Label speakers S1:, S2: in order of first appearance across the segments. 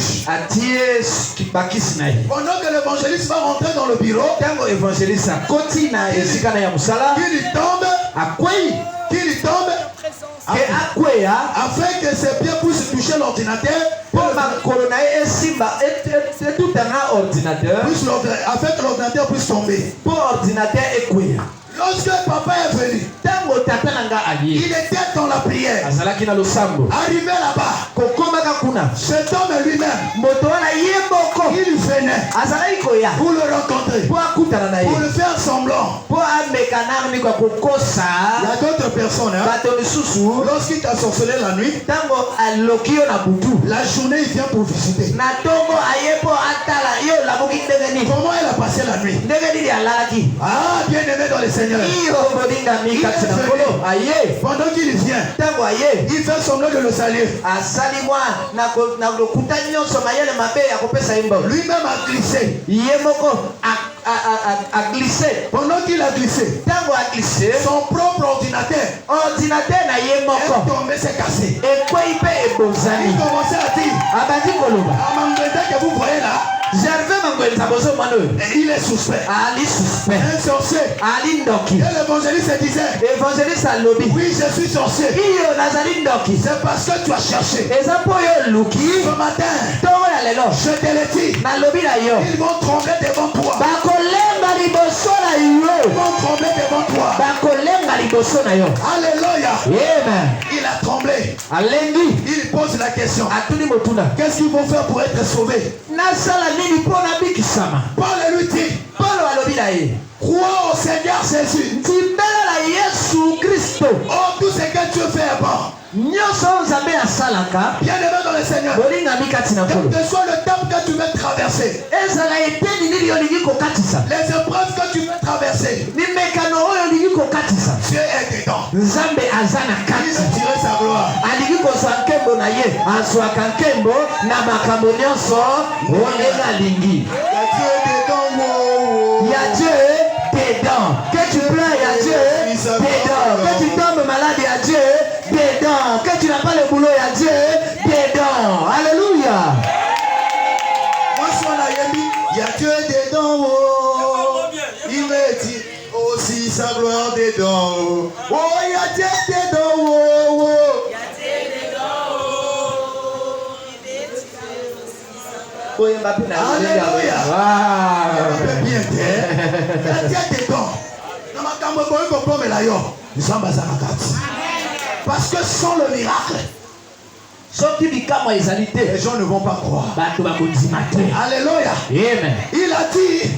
S1: fiche. Pendant que l'évangéliste va rentrer dans le bureau, qu'il tombe, afin que ses pieds puissent toucher l'ordinateur, afin que l'ordinateur puisse tomber. Lorsque papa est venu, il était dans la prière. Arrivé là-bas, cet homme lui-même, il venait pour le rencontrer, pour le faire semblant. Il y a d'autres personnes, lorsqu'il t'a sorcelé la nuit, la journée il vient pour visiter. Comment elle a passé la nuit? Ah, bien aimé dans les Seigneur. Pendant qu'il vient, il fait semblant de le saluer. Lui-même a glissé. Pendant qu'il a glissé, son propre ordinateur est tombé, s'est cassé. Il commençait à dire, que vous voyez là, et il est suspect. Un sorcier. Et l'évangéliste disait, oui, je suis sorcier. C'est parce que tu as cherché. Ce matin, je te l'ai dit, ils vont trembler devant toi. Ils vont trembler devant toi. Alléluia. Il a tremblé. Il pose la question, qu'est-ce qu'il faut faire pour être sauvé? Paul lui dit, crois au Seigneur Jésus. Oh, tout ce que Dieu fait est bon. Bien aimé dans le Seigneur, quel que soit le temps que tu veux traverser, les épreuves que tu veux traverser, Dieu est dedans. Il veut tirer sa gloire. Il y a Dieu dedans. Que tu pleures, il y a Dieu dedans. Que tu tombes malade, il y a Dieu dedans. Que tu n'as pas le boulot, il y a Dieu dedans. Alléluia. Il y a Dieu dedans. Il met aussi sa gloire dedans. Oh, il y a Dieu dedans. Alléluia. Parce que sans le miracle, les gens ne vont pas croire. Alléluia. Amen. Il a dit,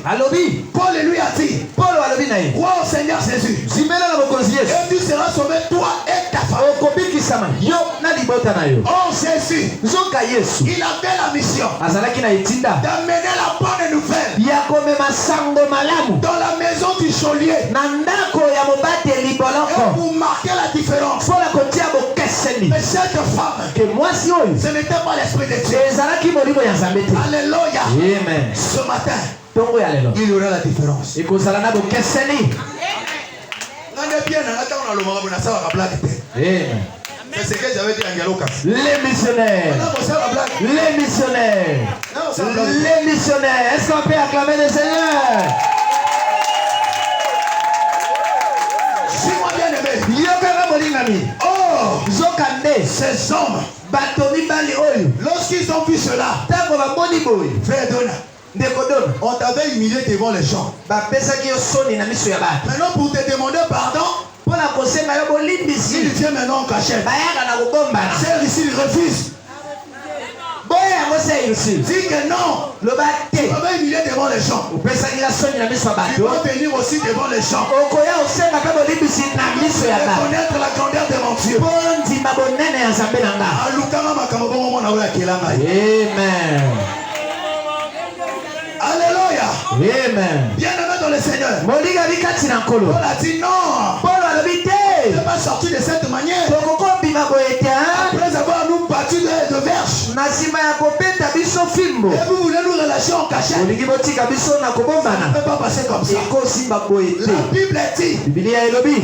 S1: Paul lui a dit, crois au Seigneur Jésus, et tu seras sauvé, toi et ta famille. Oh Jésus, il avait la mission d'amener la bonne nouvelle dans la maison du geôlier, et pour marquer la différence. Mais cette femme, ce n'était pas l'esprit de Dieu. Alléluia. Amen. Ce matin, il y aura la différence. C'est ce que j'avais dit à Ngalokas. Les missionnaires. Est-ce qu'on peut acclamer le Seigneur? Suis-moi bien aimé. Oh, ces hommes, lorsqu'ils ont vu cela, frère Dona, on t'avait humilié devant les gens. Maintenant pour te demander pardon, il vient maintenant en cachette. Celle ici, il refuse. Dis que non. Tu m'avais humilié devant les gens. Tu vas venir aussi devant les gens. Connaître la grandeur de mon Dieu. Amen. Alléluia. Amen. Bien aimé dans le Seigneur. Paul a dit non. Tu n'es pas sorti de cette manière. Après avoir nous battu de verge. Et vous voulez une relation en cachette. Ça ne peut pas passer comme ça. La Bible dit,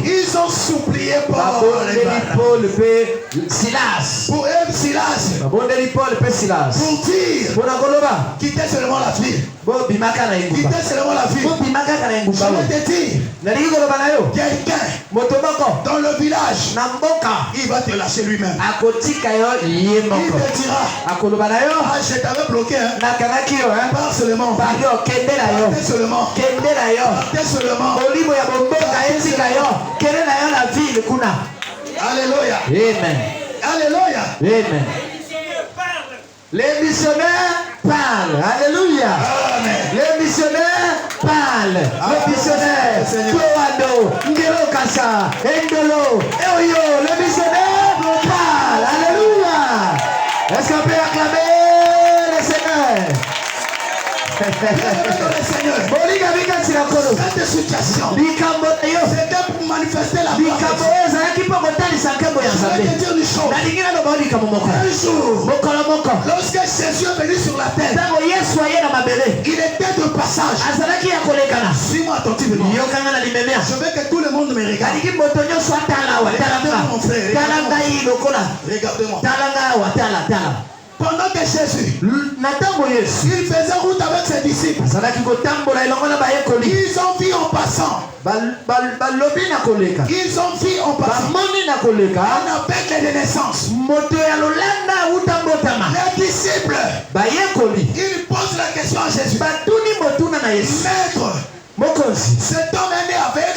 S1: ils ont supplié Paul et Silas. Pour eux, Silas. Pour dire, quittez seulement la ville. Quittez seulement la ville. Je vais te dire, quelqu'un dans le village, il va te lâcher lui-même. Il te dira, ah, je t'avais bloqué. Parle seulement. Partez seulement. Partez seulement. Alléluia.
S2: Amen.
S1: Alléluia.
S2: Amen. Les missionnaires parlent. Alléluia.
S1: Amen.
S2: Les missionnaires parlent. Les missionnaires. Toado, Ngelo Kassa, Endolo, Eoyo. Les missionnaires parlent. Alléluia. Est-ce qu'on peut acclamer le Seigneur?
S1: Le Seigneur. Cette situation, c'était pour manifester la gloire. Je vais te dire une chose. Un jour, lorsque Jésus est venu sur la terre, il était de passage. Suis-moi attentivement. Je veux que tout le monde me regarde. Regardez-moi, mon frère. Regardez-moi. Pendant que Jésus, il faisait route avec ses disciples, ils ont vu en passant. Ils ont vu en passant. Un appel de naissance. Les disciples, ils posent la question à Jésus. Maître, cet homme est né avec.